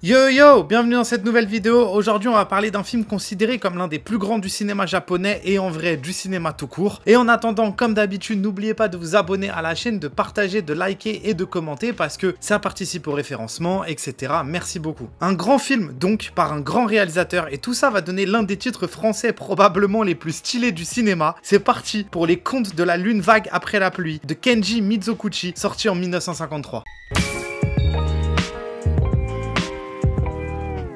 Yo yo, bienvenue dans cette nouvelle vidéo. Aujourd'hui on va parler d'un film considéré comme l'un des plus grands du cinéma japonais et en vrai du cinéma tout court. Et en attendant, comme d'habitude, n'oubliez pas de vous abonner à la chaîne, de partager, de liker et de commenter parce que ça participe au référencement, etc. Merci beaucoup. Un grand film donc par un grand réalisateur et tout ça va donner l'un des titres français probablement les plus stylés du cinéma. C'est parti pour Les Contes de la Lune vague après la pluie de Kenji Mizoguchi, sorti en 1953.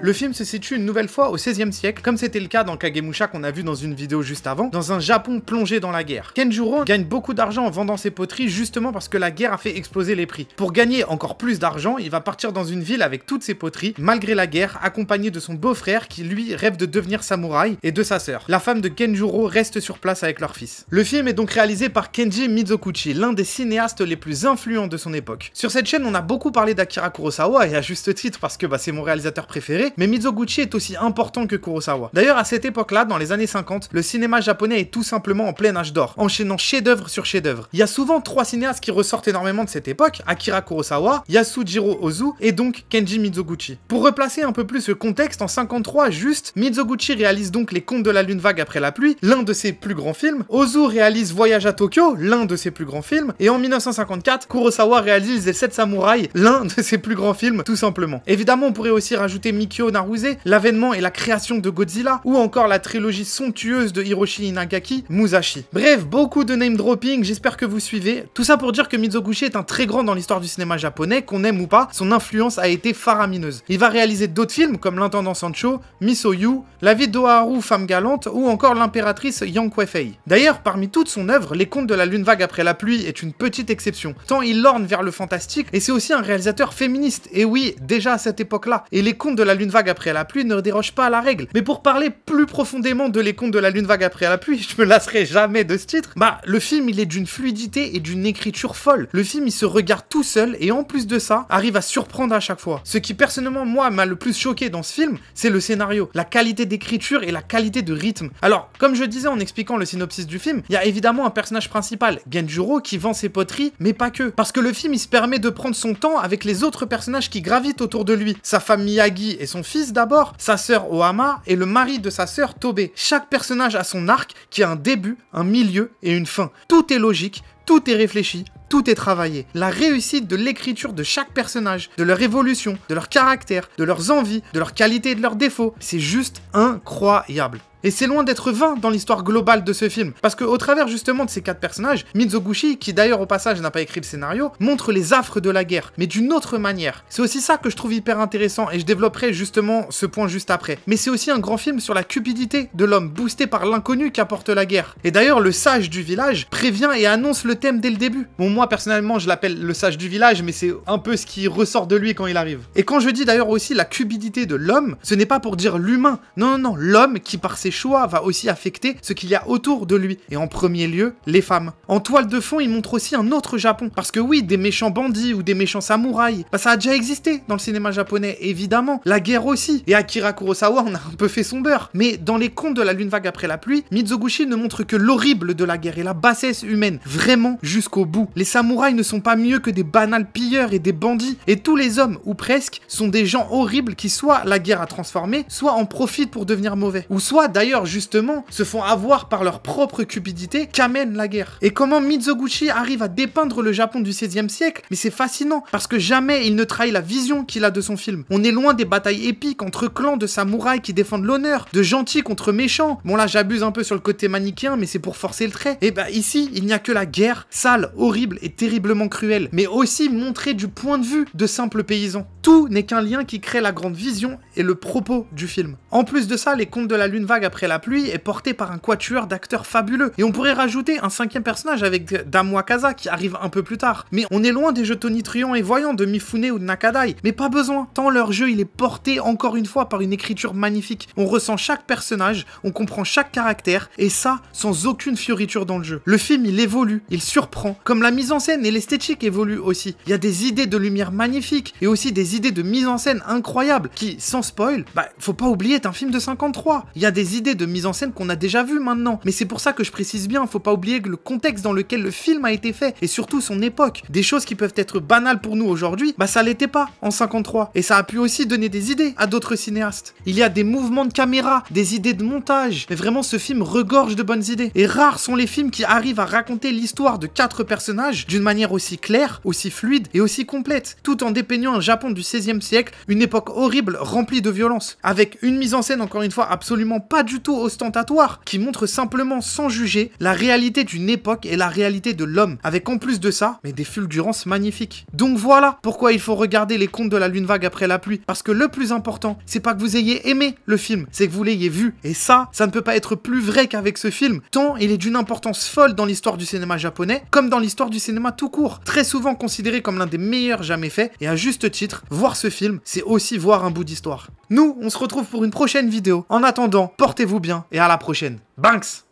Le film se situe une nouvelle fois au XVIe siècle, comme c'était le cas dans Kagemusha qu'on a vu dans une vidéo juste avant, dans un Japon plongé dans la guerre. Kenjuro gagne beaucoup d'argent en vendant ses poteries justement parce que la guerre a fait exploser les prix. Pour gagner encore plus d'argent, il va partir dans une ville avec toutes ses poteries, malgré la guerre, accompagné de son beau-frère qui lui rêve de devenir samouraï, et de sa sœur. La femme de Kenjuro reste sur place avec leur fils. Le film est donc réalisé par Kenji Mizoguchi, l'un des cinéastes les plus influents de son époque. Sur cette chaîne, on a beaucoup parlé d'Akira Kurosawa, et à juste titre parce que c'est mon réalisateur préféré, mais Mizoguchi est aussi important que Kurosawa. D'ailleurs, à cette époque-là, dans les années 50, le cinéma japonais est tout simplement en plein âge d'or, enchaînant chef-d'œuvre sur chef-d'œuvre. Il y a souvent trois cinéastes qui ressortent énormément de cette époque, Akira Kurosawa, Yasujiro Ozu et donc Kenji Mizoguchi. Pour replacer un peu plus le contexte, en 53, juste, Mizoguchi réalise donc Les Contes de la Lune vague après la pluie, l'un de ses plus grands films, Ozu réalise Voyage à Tokyo, l'un de ses plus grands films, et en 1954, Kurosawa réalise Les 7 samouraïs, l'un de ses plus grands films, tout simplement. Évidemment, on pourrait aussi rajouter Mikio Naruse, l'avènement et la création de Godzilla, ou encore la trilogie somptueuse de Hiroshi Inagaki, Musashi. Bref, beaucoup de name dropping, j'espère que vous suivez. Tout ça pour dire que Mizoguchi est un très grand dans l'histoire du cinéma japonais, qu'on aime ou pas, son influence a été faramineuse. Il va réaliser d'autres films comme L'Intendant Sancho, Misoyu, La vie d'Oharu, Femme galante, ou encore L'impératrice Yang Kuei-fei. D'ailleurs, parmi toute son œuvre, Les Contes de la Lune vague après la pluie est une petite exception, tant il lorgne vers le fantastique, et c'est aussi un réalisateur féministe, et oui, déjà à cette époque-là. Et Les Contes de la Lune vague après la pluie ne déroge pas à la règle. Mais pour parler plus profondément de Les Contes de la Lune vague après la pluie, je me lasserai jamais de ce titre, le film il est d'une fluidité et d'une écriture folle. Le film il se regarde tout seul et en plus de ça, arrive à surprendre à chaque fois. Ce qui personnellement moi m'a le plus choqué dans ce film, c'est le scénario, la qualité d'écriture et la qualité de rythme. Alors, comme je disais en expliquant le synopsis du film, il y a évidemment un personnage principal, Genjuro, qui vend ses poteries, mais pas que. Parce que le film il se permet de prendre son temps avec les autres personnages qui gravitent autour de lui. Sa femme Miyagi et son fils d'abord, sa sœur Ohama et le mari de sa sœur Tobe. Chaque personnage a son arc qui a un début, un milieu et une fin. Tout est logique, tout est réfléchi, tout est travaillé. La réussite de l'écriture de chaque personnage, de leur évolution, de leur caractère, de leurs envies, de leurs qualités et de leurs défauts, c'est juste incroyable. Et c'est loin d'être vain dans l'histoire globale de ce film, parce qu'au travers justement de ces 4 personnages, Mizoguchi, qui d'ailleurs au passage n'a pas écrit le scénario, montre les affres de la guerre, mais d'une autre manière. C'est aussi ça que je trouve hyper intéressant, et je développerai justement ce point juste après. Mais c'est aussi un grand film sur la cupidité de l'homme, boosté par l'inconnu qu'apporte la guerre. Et d'ailleurs, le sage du village prévient et annonce le thème dès le début. Bon, moi personnellement, je l'appelle le sage du village, mais c'est un peu ce qui ressort de lui quand il arrive. Et quand je dis d'ailleurs aussi la cupidité de l'homme, ce n'est pas pour dire l'humain, non, l'homme qui par ses choix va aussi affecter ce qu'il y a autour de lui, et en premier lieu, les femmes. En toile de fond, il montre aussi un autre Japon, parce que oui, des méchants bandits ou des méchants samouraïs, ça a déjà existé dans le cinéma japonais, évidemment, la guerre aussi, et Akira Kurosawa en a un peu fait son beurre, mais dans Les Contes de la Lune vague après la pluie, Mizoguchi ne montre que l'horrible de la guerre et la bassesse humaine, vraiment jusqu'au bout. Les samouraïs ne sont pas mieux que des banals pilleurs et des bandits, et tous les hommes, ou presque, sont des gens horribles qui soit la guerre a transformé, soit en profitent pour devenir mauvais, ou soit d'ailleurs justement, se font avoir par leur propre cupidité qu'amène la guerre. Et comment Mizoguchi arrive à dépeindre le Japon du XVIe siècle, mais c'est fascinant, parce que jamais il ne trahit la vision qu'il a de son film. On est loin des batailles épiques entre clans de samouraïs qui défendent l'honneur, de gentils contre méchants. Bon là, j'abuse un peu sur le côté manichéen, mais c'est pour forcer le trait. Et ici, il n'y a que la guerre, sale, horrible et terriblement cruelle, mais aussi montrée du point de vue de simples paysans. Tout n'est qu'un lien qui crée la grande vision et le propos du film. En plus de ça, Les Contes de la Lune vague après la pluie est porté par un quatuor d'acteurs fabuleux. Et on pourrait rajouter un 5e personnage avec Dame Wakaza qui arrive un peu plus tard. Mais on est loin des jeux tonitruants et voyants de Mifune ou de Nakadai. Mais pas besoin, tant leur jeu il est porté encore une fois par une écriture magnifique. On ressent chaque personnage, on comprend chaque caractère, et ça sans aucune fioriture dans le jeu. Le film il évolue, il surprend, comme la mise en scène et l'esthétique évoluent aussi. Il y a des idées de lumière magnifiques, et aussi des idées de mise en scène incroyables, qui, sans spoil, faut pas oublier, est un film de 53. Il y a des idées de mise en scène qu'on a déjà vues maintenant. Mais c'est pour ça que je précise bien, faut pas oublier que le contexte dans lequel le film a été fait, et surtout son époque. Des choses qui peuvent être banales pour nous aujourd'hui, bah ça l'était pas en 53. Et ça a pu aussi donner des idées à d'autres cinéastes. Il y a des mouvements de caméra, des idées de montage, mais vraiment ce film regorge de bonnes idées. Et rares sont les films qui arrivent à raconter l'histoire de 4 personnages d'une manière aussi claire, aussi fluide et aussi complète, tout en dépeignant un Japon du XVIe siècle, une époque horrible remplie de violence, avec une mise en scène encore une fois absolument pas du tout ostentatoire, qui montre simplement sans juger la réalité d'une époque et la réalité de l'homme, avec en plus de ça, mais des fulgurances magnifiques. Donc voilà pourquoi il faut regarder Les Contes de la Lune Vague après la pluie, parce que le plus important, c'est pas que vous ayez aimé le film, c'est que vous l'ayez vu, et ça ne peut pas être plus vrai qu'avec ce film, tant il est d'une importance folle dans l'histoire du cinéma japonais, comme dans l'histoire du cinéma tout court, très souvent considéré comme l'un des meilleurs jamais faits, et à juste titre, voir ce film, c'est aussi voir un bout d'histoire. Nous, on se retrouve pour une prochaine vidéo. En attendant, portez-vous bien, et à la prochaine. Banks!